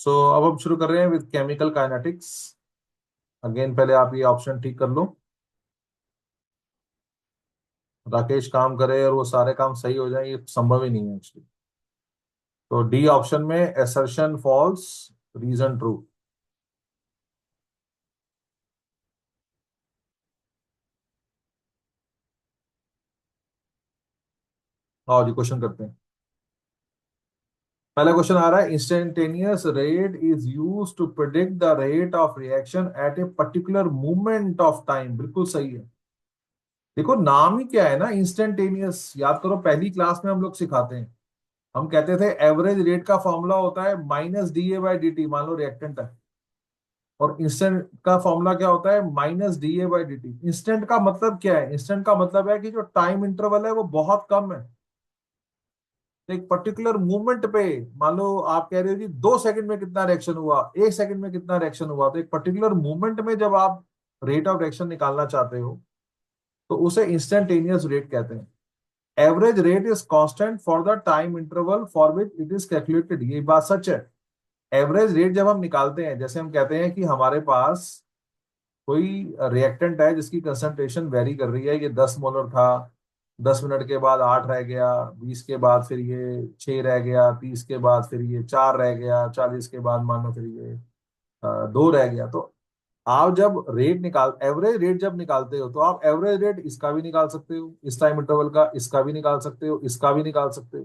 सो अब हम शुरू कर रहे हैं विद केमिकल काइनेटिक्स। अगेन पहले आप ये ऑप्शन ठीक कर लो। राकेश काम करे और वो सारे काम सही हो जाए, ये संभव ही नहीं है एक्चुअली। तो डी ऑप्शन में एसर्शन फॉल्स, रीजन ट्रू। और जी क्वेश्चन करते हैं। पहला क्वेश्चन आ रहा है, instantaneous rate is use to predict the rate of reaction at a particular moment of time. बिल्कुल सही है। देखो नाम ही क्या है ना, इंस्टेंटेनियस। याद करो पहली क्लास में हम लोग सिखाते हैं, हम कहते थे एवरेज रेट का फॉर्मूला होता है -dA/dt। मान लो रिएक्टेंट है, और इंस्टेंट का फॉर्मूला क्या होता है? -dA/dt। इंस्टेंट का मतलब क्या है? इंस्टेंट का मतलब है कि जो टाइम इंटरवल है वो बहुत कम है। तो एक पर्टिकुलर मूवमेंट पे, मान लो आप कह रहे हो जी 2 सेकंड में कितना रिएक्शन हुआ, 1 सेकंड में कितना रिएक्शन हुआ, तो एक पर्टिकुलर मूवमेंट में जब आप रेट ऑफ रिएक्शन निकालना चाहते हो तो उसे इंस्टेंटेनियस रेट कहते हैं। Average rate is constant for the time interval for which it is calculated. ये बात सच है। एवरेज रेट जब हम निकालते हैं, जैसे हम कहते हैं कि हमारे पास कोई रिएक्टेंट है जिसकी कंसंट्रेशन वेरी कर रही है, ये 10 मोलर था, 10 मिनट के बाद 8 रह गया, 20 के बाद फिर ये 6 रह गया, 30 के बाद फिर ये 4 रह गया, 40 के बाद मान लो फिर ये 2 रह गया। तो आप जब रेट निकाल एवरेज रेट जब निकालते हो तो आप एवरेज रेट इसका भी निकाल सकते हो, इस टाइम इंटरवल का इसका भी निकाल सकते हो, इसका भी निकाल सकते हो।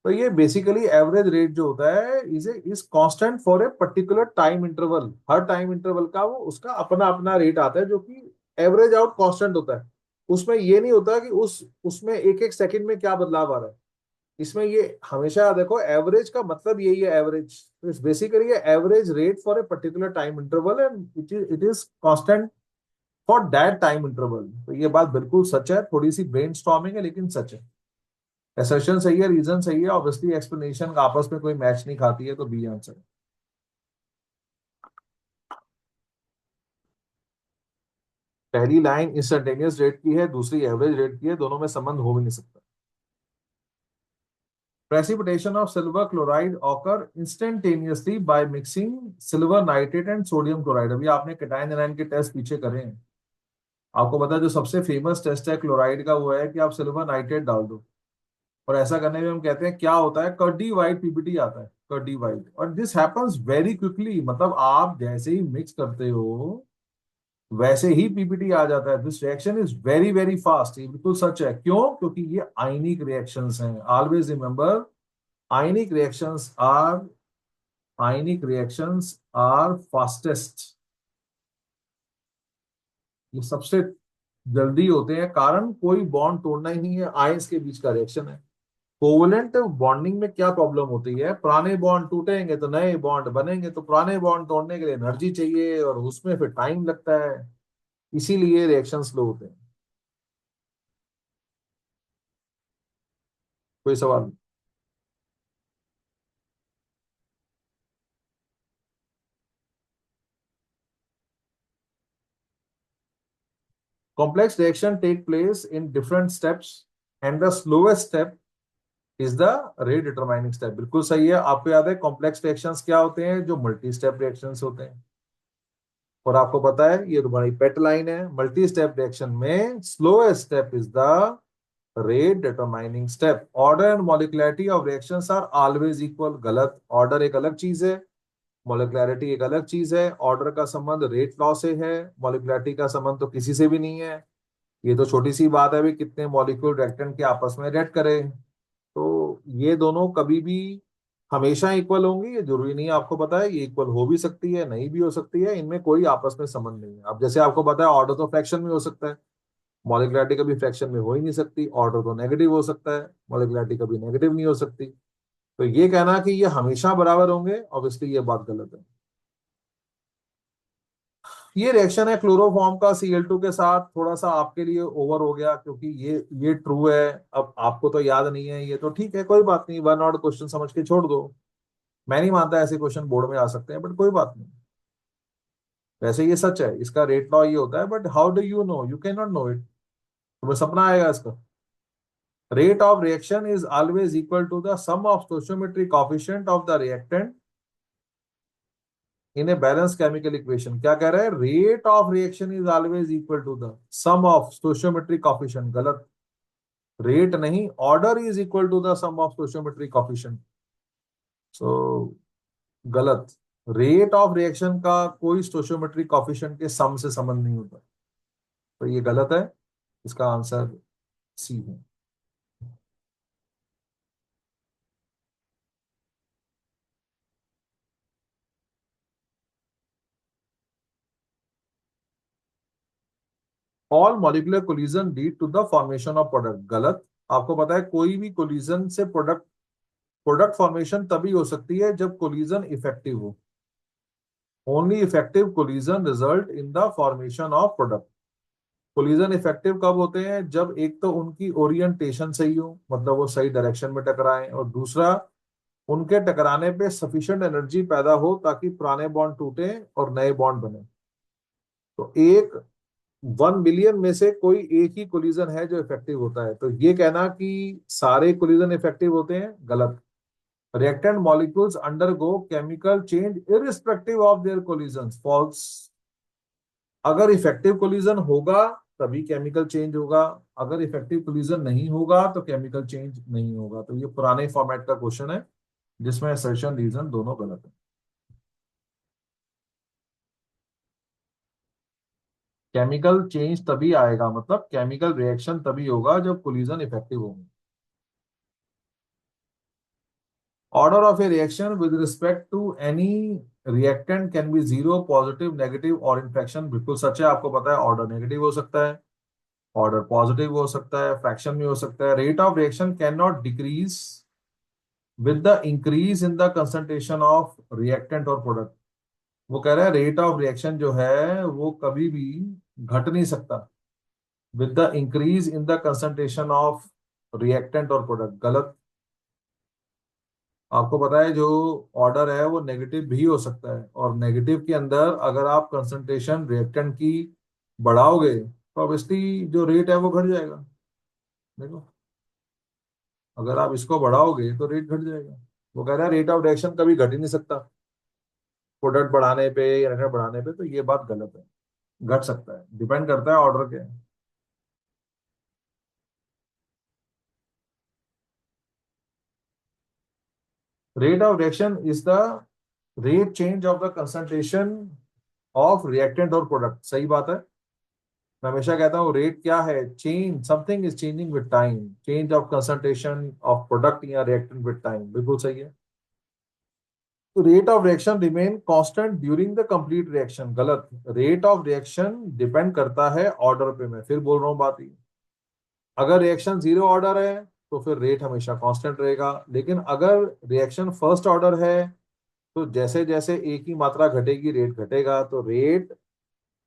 तो ये बेसिकली एवरेज रेट जो होता है is constant for a particular time interval. Her time interval का वो उसका अपना अपना रेट आता है जो कि एवरेज आउट कांस्टेंट होता है। उसमें ये नहीं होता कि उसमें एक एक सेकंड में क्या बदलाव आ रहा है। इसमें ये हमेशा देखो, एवरेज का मतलब यही है। एवरेज तो it's basically average rate for a particular time interval and it is constant for that time interval. तो ये बात बिल्कुल सच है, थोड़ी सी ब्रेनस्टॉर्मिंग है लेकिन सच है। एसर्शन सही है, रीजन सही है, ऑब्वियसली एक्सप्लेनेशन आपस में कोई मैच नहीं खाती है, तो बी आंसर है। पहली लाइन इंस्टेंटेनियस रेट की है, दूसरी एवरेज रेट की है, दोनों में संबंध हो भी नहीं सकता। Precipitation of silver chloride occur instantaneously by mixing silver nitrate and sodium chloride. अभी आपने कैटायन एनायन के टेस्ट पीछे करे हैं। आपको पता है जो सबसे फेमस टेस्ट है क्लोराइड का वो है कि आप सिल्वर नाइट्रेट डाल दो, और ऐसा करने में हम कहते हैं क्या होता है, कर्डी वाइट पीपीटी आता है, कर्डी वाइट। और दिस हैपेंस वेरी क्विकली, मतलब आप जैसे ही मिक्स करते हो वैसे ही पीपीटी आ जाता है। This reaction is very very fast. ये बिल्कुल सच है। क्यों? क्योंकि ये आयनिक रिएक्शंस हैं। Always remember, ionic reactions are ionic reactions are fastest. ये सबसे जल्दी होते हैं, कारण कोई बॉन्ड तोड़ना ही नहीं है, आयंस के बीच का रिएक्शन है। कोवलेंट बॉन्डिंग में क्या प्रॉब्लम होती है? पुराने बॉन्ड टूटेंगे तो नए बॉन्ड बनेंगे, तो पुराने बॉन्ड तोड़ने के लिए एनर्जी चाहिए और उसमें फिर टाइम लगता है, इसीलिए रिएक्शन स्लो होते हैं। कोई सवाल? Complex reaction take place in different steps and the slowest step is the rate determining step। बिल्कुल सही है। आपको याद है कॉम्प्लेक्स रिएक्शंस क्या होते हैं? जो मल्टी स्टेप रिएक्शंस होते हैं। और आपको पता है ये तुम्हारी पेट लाइन है, मल्टी स्टेप रिएक्शन में slowest step is the rate determining step. Order and molecularity of reactions are always equal. गलत। ऑर्डर एक अलग चीज है, मॉलिक्युलरिटी एक अलग चीज है। ऑर्डर का संबंध रेट लॉ से है, मॉलिक्युलरिटी का संबंध तो किसी से भी नहीं है। ये तो छोटी सी बात है भी कितने मॉलिक्यूल रिएक्टेंट के आपस में रिएक्ट करें। तो ये दोनों कभी भी हमेशा इक्वल होंगी ये जरूरी नहीं है। आपको पता है ये इक्वल हो भी सकती है, नहीं भी हो सकती है, इनमें कोई आपस में संबंध नहीं है। अब जैसे आपको पता है ऑर्डर तो फ्रैक्शन में हो सकता है, मॉलिक्युलरिटी कभी फ्रैक्शन में हो ही नहीं सकती। ऑर्डर तो नेगेटिव हो सकता है, मॉलिक्युलरिटी कभी नेगेटिव नहीं हो सकती। तो ये कहना कि ये हमेशा बराबर होंगे, ऑब्वियसली ये बात गलत है। ये रिएक्शन है क्लोरोफॉर्म का Cl2 के साथ, थोड़ा सा आपके लिए ओवर हो गया क्योंकि ये ट्रू है। अब आपको तो याद नहीं है, ये तो ठीक है, कोई बात नहीं, वन आउट क्वेश्चन समझ के छोड़ दो। मैं नहीं मानता ऐसे क्वेश्चन बोर्ड में आ सकते हैं, बट कोई बात नहीं। वैसे ये सच है, इसका रेट लॉ ये होता है, but how do you know? You can not know it. तुम्हें सपना आएगा इसका। Rate of reaction is always equal to the sum of stoichiometric coefficient of the reactant in a balance chemical equation. क्या कह रहा है? Rate of reaction is always equal to the sum of stoichiometric coefficient. गलत। Rate नहीं, order is equal to the sum of stoichiometric coefficient. So गलत। Rate of reaction का कोई स्टोइचोमेट्रिक coefficient के सम से संबंध नहीं होता, तो ये गलत है। इसका आंसर सी है। All molecular collision lead to the formation of product. गलत। आपको पता है कोई भी कोलिजन से प्रोडक्ट प्रोडक्ट फॉर्मेशन तभी हो सकती है जब कोलिजन इफेक्टिव हो। Only effective collision result in the formation of product. Collision effective कब होते हैं? जब एक तो उनकी ओरिएंटेशन सही हो, मतलब वो सही डायरेक्शन में टकराएं, और दूसरा उनके टकराने पे सफिशिएंट एनर्जी पैदा हो ताकि पुराने बॉन्ड टूटे और नए बॉन्ड बने। तो एक 1 मिलियन में से कोई एक ही कोलिजन है जो इफेक्टिव होता है, तो ये कहना कि सारे कोलिजन इफेक्टिव होते हैं, गलत। Reactant molecules undergo chemical change irrespective of their collision. False. अगर इफेक्टिव कोलिजन होगा तभी केमिकल चेंज होगा, अगर इफेक्टिव कोलिजन नहीं होगा तो केमिकल चेंज नहीं होगा। तो ये पुराने फॉर्मेट का क्वेश्चन है जिसमें असर्शन रीजन दोनों गलत है। केमिकल चेंज तभी आएगा, मतलब केमिकल रिएक्शन तभी होगा जब कोलिजन इफेक्टिव होगा। Order of a reaction with respect to any reactant can be zero, positive, negative और इनफ्रैक्शन। बिल्कुल सच है। आपको पता है ऑर्डर नेगेटिव हो सकता है, ऑर्डर पॉजिटिव हो सकता है, फ्रैक्शन में हो सकता है। Rate of reaction can not decrease with the increase in the concentration of reactant और प्रोडक्ट। वो कह रहा है रेट ऑफ रिएक्शन जो है वो कभी भी घट नहीं सकता with the increase in the concentration of reactant और प्रोडक्ट। गलत। आपको पता है जो ऑर्डर है वो नेगेटिव भी हो सकता है, और नेगेटिव के अंदर अगर आप कंसंट्रेशन रिएक्टेंट की बढ़ाओगे तो ऑब्वियसली जो रेट है वो घट जाएगा। देखो, अगर आप इसको बढ़ाओगे तो रेट घट जाएगा। वो कह रहा है रेट ऑफ रिएक्शन कभी घट ही नहीं सकता प्रोडक्ट बढ़ाने पे या रेट बढ़ाने पे, तो ये बात गलत है। घट सकता है, डिपेंड करता है ऑर्डर के। Rate of reaction is the rate change of the concentration of reactant और प्रोडक्ट। सही बात है। मैं हमेशा कहता हूँ रेट क्या है? Change, something is changing with time, change of concentration of product या रिएक्टेंट विद टाइम। बिल्कुल सही है। तो rate of reaction remain constant during the complete reaction. गलत। रेट ऑफ रिएक्शन डिपेंड करता है ऑर्डर पे। मैं फिर बोल रहा हूँ बात ही, अगर रिएक्शन जीरो ऑर्डर है तो फिर रेट हमेशा कांस्टेंट रहेगा, लेकिन अगर रिएक्शन फर्स्ट ऑर्डर है तो जैसे जैसे एक ही मात्रा घटेगी रेट घटेगा, तो रेट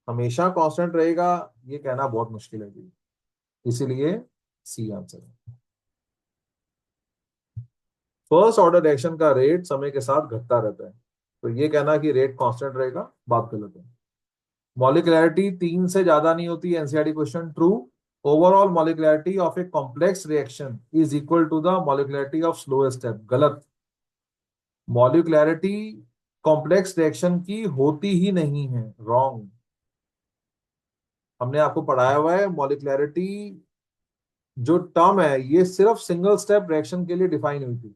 हमेशा कांस्टेंट रहेगा ये कहना बहुत मुश्किल है जी। इसीलिए सी आंसर है। फर्स्ट ऑर्डर रिएक्शन का रेट समय के साथ घटता रहता है, तो ये कहना कि रेट कांस्टेंट रहेगा बात गलत है। मॉलिक्युलैरिटी 3 से ज्यादा नहीं होती, NCERT question. True. Overall molecularity of a complex reaction is equal to the molecularity of slowest step. गलत। मॉलिक्युलैरिटी कॉम्प्लेक्स रिएक्शन की होती ही नहीं है, रॉन्ग। हमने आपको पढ़ाया हुआ है मॉलिक्युलैरिटी जो टर्म है ये सिर्फ सिंगल स्टेप रिएक्शन के लिए डिफाइन हुई थी।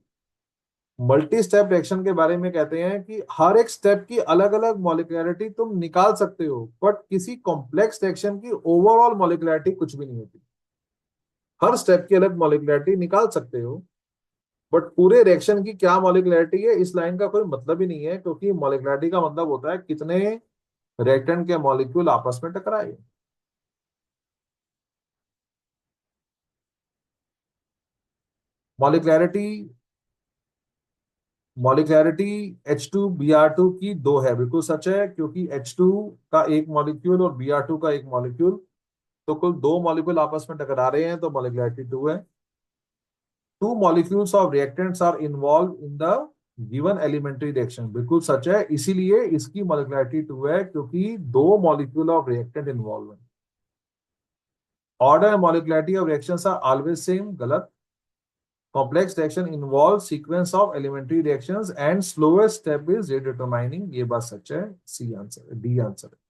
मल्टी स्टेप रिएक्शन के बारे में कहते हैं कि हर एक स्टेप की अलग अलग मॉलिक्युलैरिटी तुम निकाल सकते हो, बट किसी कॉम्प्लेक्स रिएक्शन की ओवरऑल मॉलिक्युलैरिटी कुछ भी नहीं होती। हर स्टेप की अलग मॉलिक्युलैरिटी निकाल सकते हो, बट पूरे रिएक्शन की क्या मॉलिक्युलैरिटी है इस लाइन का कोई मतलब ही नहीं है, क्योंकि मॉलिक्युलैरिटी का मतलब होता है कितने रिएक्टेंट के मॉलिक्यूल आपस में टकराए। मॉलिक्युलैरिटी मॉलिक्युलैरिटी H2Br2 की दो है। बिल्कुल सच है, क्योंकि H2 का एक मॉलिक्यूल और Br2 का एक मॉलिक्यूल, तो कुल दो मॉलिक्यूल आपस में टकरा रहे हैं, तो मॉलिक्युलैरिटी 2 है। Two molecules of reactants are involved in the given elementary reaction. बिल्कुल सच है, इसीलिए इसकी मॉलिक्युलैरिटी 2 है, क्योंकि दो मॉलिक्यूल ऑफ रिएक्टेंट इन्वॉल्व है। Order and molecularity of reactions are always same. गलत। Complex reaction involve sequence of elementary reactions and slowest step is rate determining, ये बात सच है, सी आंसर है, डी आंसर है।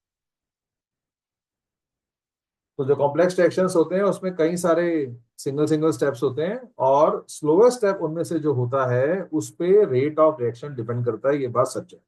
तो जो कॉम्प्लेक्स रिएक्शंस होते हैं उसमें कई सारे सिंगल सिंगल स्टेप्स होते हैं, और स्लोएस्ट स्टेप उनमें से जो होता है उस पे रेट ऑफ रिएक्शन डिपेंड करता है, ये बात सच है।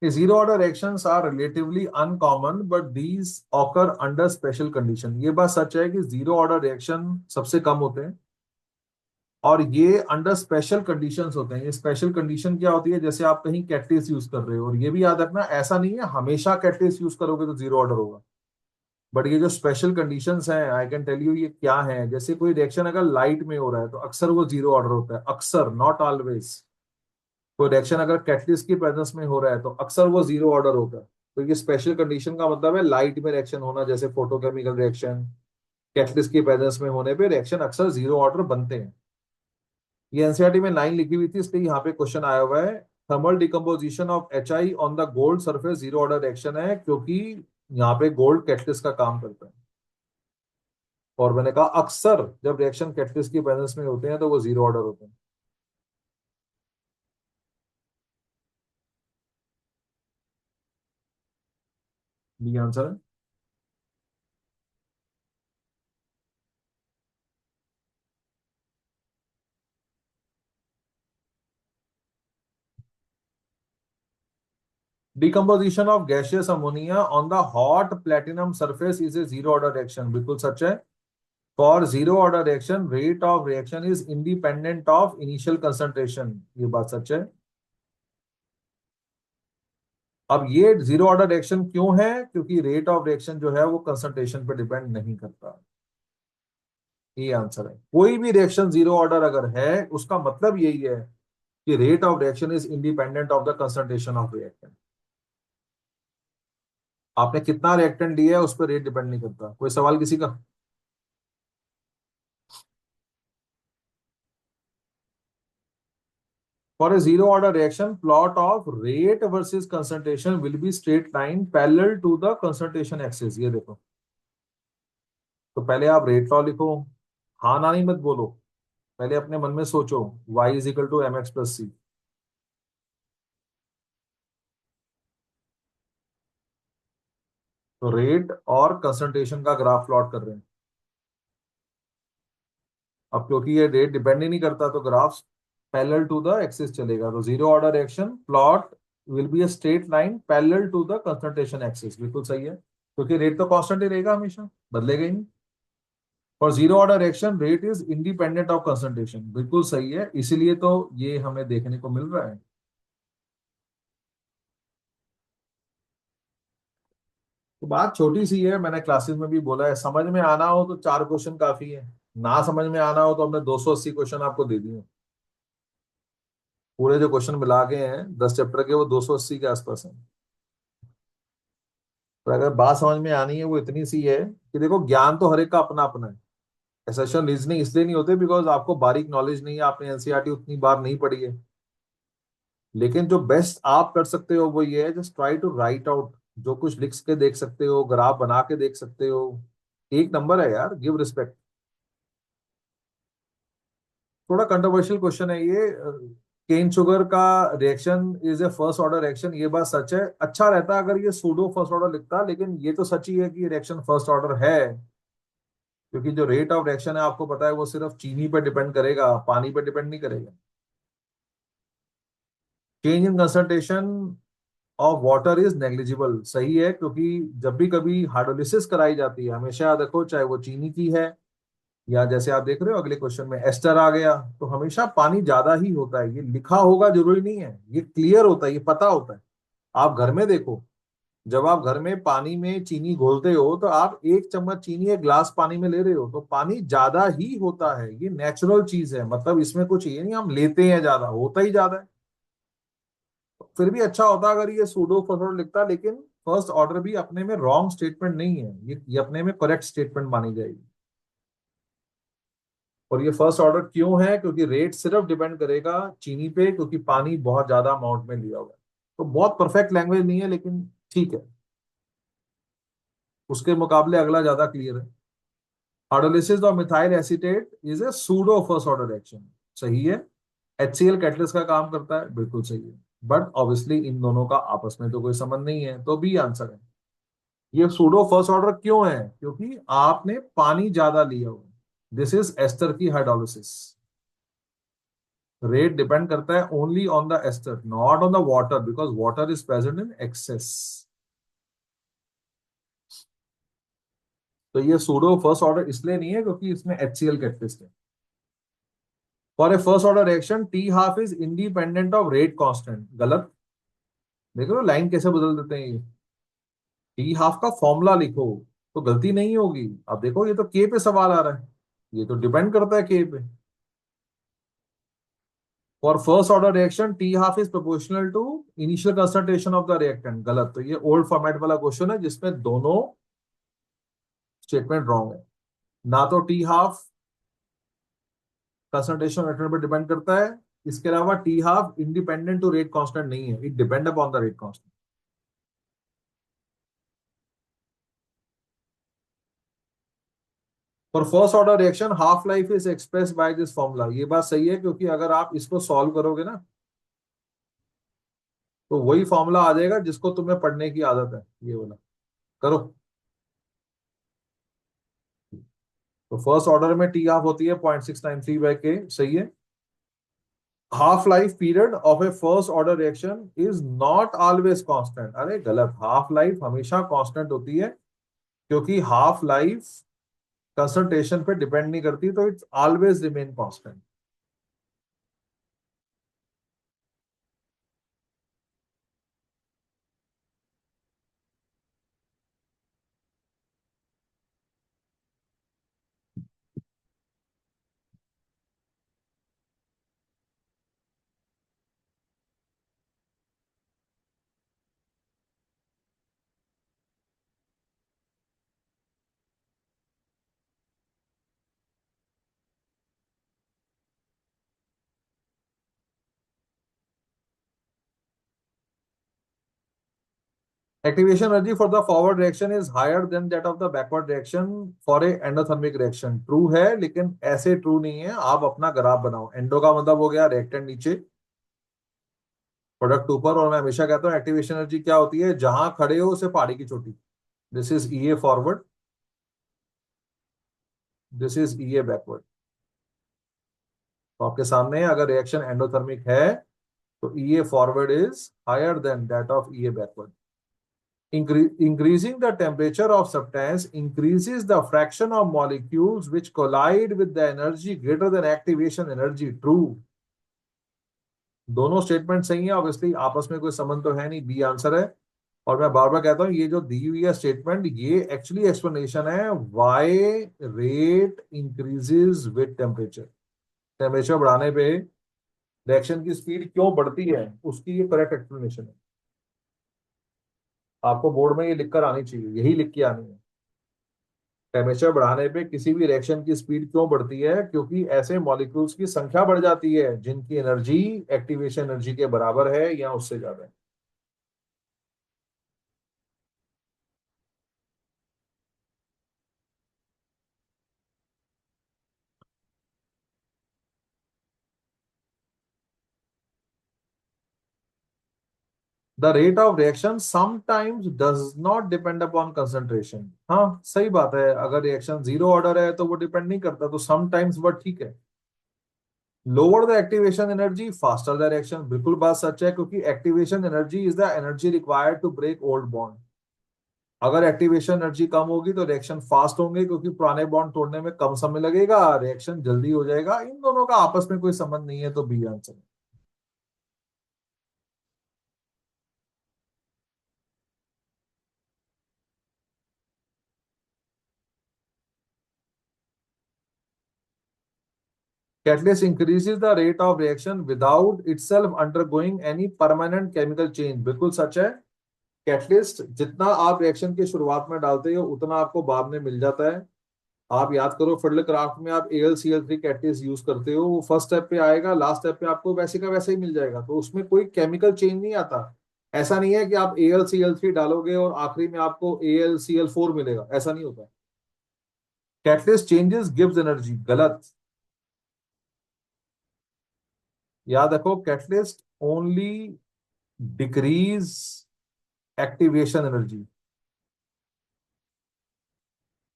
Zero order reactions are relatively uncommon but these occur under special condition, ये बात सच है कि जीरो ऑर्डर रिएक्शन सबसे कम होते हैं, और ये अंडर स्पेशल कंडीशंस होते हैं। ये स्पेशल कंडीशन क्या होती है, जैसे आप कहीं कैटलिस्ट यूज कर रहे हो, और ये भी याद रखना ऐसा नहीं है हमेशा कैटलिस्ट यूज करोगे तो जीरो ऑर्डर होगा, बट ये जो स्पेशल कंडीशंस हैं आई कैन टेल यू ये क्या है। जैसे कोई रिएक्शन अगर लाइट में हो रहा है तो अक्सर वो जीरो ऑर्डर होता है, अक्सर, नॉट ऑलवेज। कोई रिएक्शन अगर कैटलिस्ट की प्रेजेंस में हो रहा है तो अक्सर वो जीरो ऑर्डर होता है। तो ये स्पेशल कंडीशन का मतलब है लाइट में रिएक्शन होना, जैसे फोटोकेमिकल रिएक्शन, कैटलिस्ट की प्रेजेंस में होने पे रिएक्शन अक्सर जीरो ऑर्डर बनते हैं। ये एनसीईआरटी में लाइन लिखी हुई थी, इसलिए यहाँ पे क्वेश्चन आया हुआ है। Thermal decomposition of HI on the gold surface zero order reaction है, क्योंकि यहाँ पे गोल्ड कैटलिस्ट का काम करता है। और मैंने कहा अक्सर जब रिएक्शन कैटलिस्ट की प्रेजेंस में होते हैं तो वो जीरो ऑर्डर होते हैं। बी आंसर है। Decomposition of gaseous ammonia on the hot platinum surface is a zero order reaction, बिल्कुल सच है। For zero order reaction rate of reaction is independent of initial concentration, ये बात सच है। अब ये जीरो ऑर्डर रिएक्शन क्यों है, क्योंकि रेट ऑफ रिएक्शन जो है वो कंसंट्रेशन पर डिपेंड नहीं करता, ये आंसर है। कोई भी रिएक्शन जीरो ऑर्डर अगर है उसका मतलब यही है कि rate of reaction is independent of the concentration of reactant. आपने कितना रिएक्टेंट दिया है उस पर रेट डिपेंड नहीं करता। कोई सवाल किसी का? For a zero order reaction plot of rate versus concentration will be straight line parallel to the concentration axis, ये देखो। तो पहले आप रेट लॉ लिखो, हाँ ना नहीं मत बोलो, पहले अपने मन में सोचो, y is equal to M X plus C. तो रेट और कंसंट्रेशन का ग्राफ प्लॉट कर रहे हैं। अब क्योंकि ये रेट डिपेंड ही नहीं करता तो graph parallel to the axis चलेगा, तो zero order reaction plot will be a straight line parallel to the concentration axis, बिल्कुल सही है, क्योंकि रेट तो कांस्टेंट ही रहेगा, हमेशा बदलेगा ही नहीं। और zero order reaction rate is independent of concentration, बिल्कुल सही है, इसीलिए तो ये हमें देखने को मिल रहा है। तो बात छोटी सी है, मैंने क्लासेस में भी बोला है, समझ में आना हो तो चार क्वेश्चन काफी है, ना समझ में आना हो तो हमने 280 क्वेश्चन आपको दे दिए। पूरे जो क्वेश्चन मिला के हैं 10 चैप्टर के, वो 280 के आसपास हैं। पर अगर बात समझ में आनी है वो इतनी सी है कि देखो, ज्ञान तो हर एक का अपना अपना है। एसेशन रीजनिंग इसलिए नहीं होते बिकॉज आपको बारीक नॉलेज नहीं है, आपने एनसीईआरटी उतनी बार नहीं पढ़ी है। लेकिन जो बेस्ट आप कर सकते हो वो ये है, just try to write out, जो कुछ लिख के देख सकते हो, ग्राफ बना के देख सकते हो, एक नंबर है यार, गिव रिस्पेक्ट। थोड़ा कंट्रोवर्शियल क्वेश्चन है ये। केन शुगर का reaction is a first order reaction, ये बात सच है। अच्छा रहता अगर ये सूडो फर्स्ट ऑर्डर लिखता, लेकिन ये तो सच ही है कि रिएक्शन फर्स्ट ऑर्डर है, क्योंकि जो रेट ऑफ रिएक्शन है आपको पता है वो सिर्फ चीनी पे डिपेंड करेगा, पानी पे डिपेंड नहीं करेगा। Change in concentration of water is negligible, सही है, क्योंकि जब भी कभी हाइड्रोलिसिस कराई जाती है, हमेशा याद रखो, चाहे वो चीनी की है या जैसे आप देख रहे हो अगले क्वेश्चन में एस्टर आ गया, तो हमेशा पानी ज्यादा ही होता है। ये लिखा होगा जरूरी नहीं है, ये क्लियर होता है, ये पता होता है। आप घर में देखो, जब आप घर में पानी में चीनी घोलते हो तो आप 1 चम्मच चीनी एक ग्लास पानी में ले रहे हो तो पानी ज्यादा ही होता है, ये नेचुरल चीज है, मतलब इसमें कुछ ये नहीं हम लेते हैं, ज्यादा होता ही ज्यादा है। तो फिर भी अच्छा होता अगर ये सूडो फॉस्फोरेट लिखता, लेकिन फर्स्ट ऑर्डर भी अपने में रॉन्ग स्टेटमेंट नहीं है, ये अपने में करेक्ट स्टेटमेंट मानी जाएगी। और ये फर्स्ट ऑर्डर क्यों है? क्योंकि रेट सिर्फ डिपेंड करेगा चीनी पे, क्योंकि पानी बहुत ज्यादा अमाउंट में लिया हुआ है। तो बहुत परफेक्ट लैंग्वेज नहीं है, लेकिन ठीक है, उसके मुकाबले अगला ज्यादा क्लियर है। Hydrolysis of methyl acetate is a pseudo first order reaction. सही है। HCl कैटलिस्ट का काम करता है, बिल्कुल सही है। बट ऑब्वियसली इन दोनों का आपस में तो कोई संबंध नहीं है, तो बी आंसर है। ये सूडो फर्स्ट ऑर्डर क्यों है? क्योंकि आपने पानी ज्यादा लिया हो। दिस इज एस्टर की हाइड्रोलिसिस। रेट डिपेंड करता है only on the ester, not on the water, because water is present in excess. तो ये सूडो फर्स्ट ऑर्डर इसलिए नहीं है क्योंकि इसमें HCl कैटलिस्ट है। For A first order reaction t half is independent of rate constant. गलत। देखो लाइन कैसे बदल देते हैं ये। टी हाफ का फॉर्मूला लिखो तो गलती नहीं होगी। अब देखो ये तो के पे सवाल आ रहा है, ये तो डिपेंड करता है के पे। For first order reaction t half is proportional to initial concentration of the reactant. गलत। तो ये ओल्ड फॉर्मेट वाला क्वेश्चन है जिसमें दोनों स्टेटमेंट रॉन्ग है। ना तो टी हाफ कंसंट्रेशन रिएक्टेंट पर डिपेंड करता है, इसके अलावा t half independent to rate constant नहीं है, it depend upon the rate constant. For first order reaction half life is express by this formula. ये बात सही है, क्योंकि अगर आप इसको सॉल्व करोगे ना तो वही फॉर्मूला आ जाएगा जिसको तुम्हें पढ़ने की आदत है, ये वाला। करो। तो फर्स्ट ऑर्डर में टी हाफ होती है 0.693/K। सही है। Half life period of A first order reaction is not always constant. अरे गलत, हाफ लाइफ हमेशा कांस्टेंट होती है, क्योंकि हाफ लाइफ कंसंट्रेशन पे डिपेंड नहीं करती, तो it's always remain constant. Activation energy for the forward reaction is higher than that of the backward reaction for a endothermic reaction। True है, लेकिन ऐसे ट्रू नहीं है। आप अपना ग्राफ बनाओ। एंडो का मतलब हो गया रिएक्टेंट नीचे, प्रोडक्ट ऊपर। और मैं हमेशा कहता हूँ एक्टिवेशन एनर्जी क्या होती है, जहां खड़े हो उसे पहाड़ी की चोटी। This is EA forward, this is EA backward. तो आपके सामने अगर रिएक्शन एंडोथर्मिक है तो EA forward is higher than that of EA backward. Increasing the temperature of substance increases the fraction of molecules which collide with the energy greater than activation energy। True। दोनों statement सही है, obviously आपस में कोई संबंध तो है नहीं, बी आंसर है। और मैं बार बार कहता हूं ये जो दी हुई है स्टेटमेंट, ये एक्चुअली एक्सप्लेनेशन है why rate increases with temperature. Temperature बढ़ाने पे रिएक्शन की स्पीड क्यों बढ़ती है, उसकी ये करेक्ट एक्सप्लेनेशन है। आपको बोर्ड में ये लिखकर आनी चाहिए, यही लिख के आनी है। टेम्परेचर बढ़ाने पे किसी भी रिएक्शन की स्पीड क्यों बढ़ती है? क्योंकि ऐसे मॉलिक्यूल्स की संख्या बढ़ जाती है जिनकी एनर्जी एक्टिवेशन एनर्जी के बराबर है या उससे ज्यादा है। The rate of reaction sometimes does not depend upon concentration. हाँ सही बात है, अगर रिएक्शन जीरो ऑर्डर है तो वो डिपेंड नहीं करता, तो समटाइम्स वर्ड ठीक है। Lower the activation energy faster the reaction. बिल्कुल बात सच है, क्योंकि activation energy is the energy required to break old bond. अगर एक्टिवेशन एनर्जी कम होगी तो रिएक्शन फास्ट होंगे, क्योंकि पुराने बॉन्ड तोड़ने में कम समय लगेगा, रिएक्शन जल्दी हो जाएगा। इन दोनों का आपस में कोई संबंध नहीं है, तो B answer. Catalyst increases the rate of reaction without itself undergoing any permanent chemical change। बिल्कुल सच है। कैटलिस्ट जितना आप रिएक्शन की शुरुआत में डालते हो उतना आपको बाद में मिल जाता है। आप याद करो फिडल क्राफ्ट में आप AlCl3 कैटलिस्ट यूज करते हो, वो फर्स्ट स्टेप पे आएगा, लास्ट स्टेप पे आपको वैसे का वैसे ही मिल जाएगा, तो उसमें कोई केमिकल चेंज नहीं आता। ऐसा नहीं है कि आप AlCl3 डालोगे और आखिरी में आपको AlCl4 मिलेगा, ऐसा नहीं होता। कैटलिस्ट चेंजेस गिव्स एनर्जी, गलत। याद रखो, catalyst only decrease activation energy,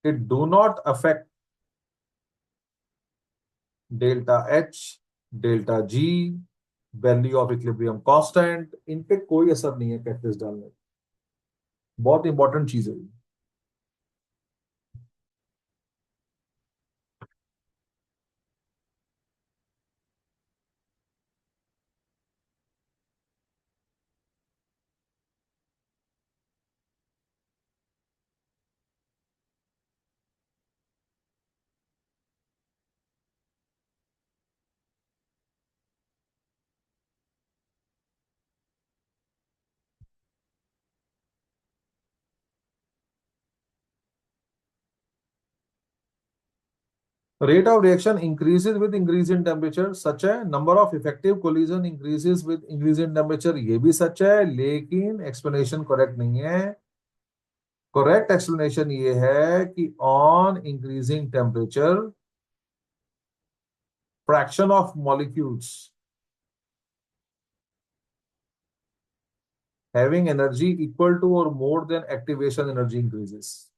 it do not affect delta H, delta G, value of equilibrium constant, इन पे कोई असर नहीं है कैटलिस्ट डालने का। बहुत इंपॉर्टेंट चीज है। Rate of reaction increases with increase in temperature, सच है। Number of effective collision increases with increase in temperature, ये भी सच है, लेकिन एक्सप्लेनेशन करेक्ट नहीं है। करेक्ट एक्सप्लेनेशन ये है कि on increasing temperature fraction of molecules having energy equal to और more than activation energy increases,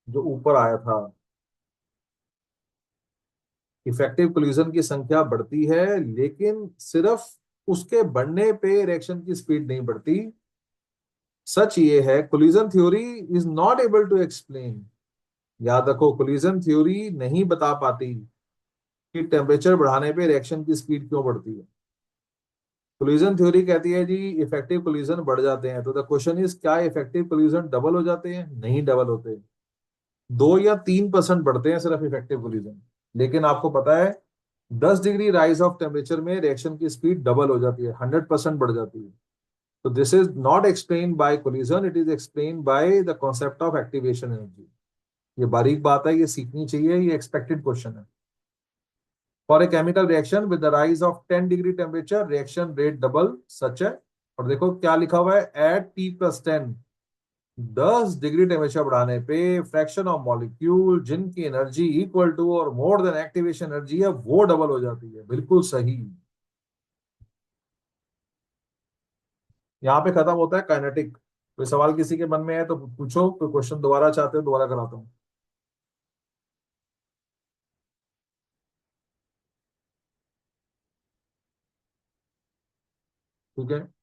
जो ऊपर आया था। इफेक्टिव कोलिजन की संख्या बढ़ती है, लेकिन सिर्फ उसके बढ़ने पे रिएक्शन की स्पीड नहीं बढ़ती। सच ये है, collision theory is not able to explain, याद रखो, कोलिजन थ्योरी नहीं बता पाती कि टेम्परेचर बढ़ाने पे रिएक्शन की स्पीड क्यों बढ़ती है। कोलिजन थ्योरी कहती है जी इफेक्टिव कोलिजन बढ़ जाते हैं, तो द क्वेश्चन इज क्या इफेक्टिव कोलिजन डबल हो जाते हैं? नहीं डबल होते, 2 या 3% बढ़ते हैं सिर्फ इफेक्टिव कोलिजन। लेकिन आपको पता है 10 डिग्री राइज ऑफ टेम्परेचर में रिएक्शन की स्पीड डबल हो जाती है, 100% बढ़ जाती है। तो this is not explain by collision, it is explain by the concept of activation energy. ये बारीक बात है, ये सीखनी चाहिए, ये एक्सपेक्टेड क्वेश्चन है। For a chemical reaction with the rise of 10 degree temperature reaction rate double, सच है। और देखो क्या लिखा हुआ है, एट T+10, 10 डिग्री टेम्परेचर बढ़ाने पे फ्रैक्शन ऑफ मॉलिक्यूल जिनकी एनर्जी इक्वल टू और मोर देन एक्टिवेशन एनर्जी है वो डबल हो जाती है, बिल्कुल सही। यहाँ पे खत्म होता है काइनेटिक। कोई सवाल किसी के मन में है तो पूछो, कोई क्वेश्चन दोबारा चाहते हो दोबारा कराता हूँ। ठीक है।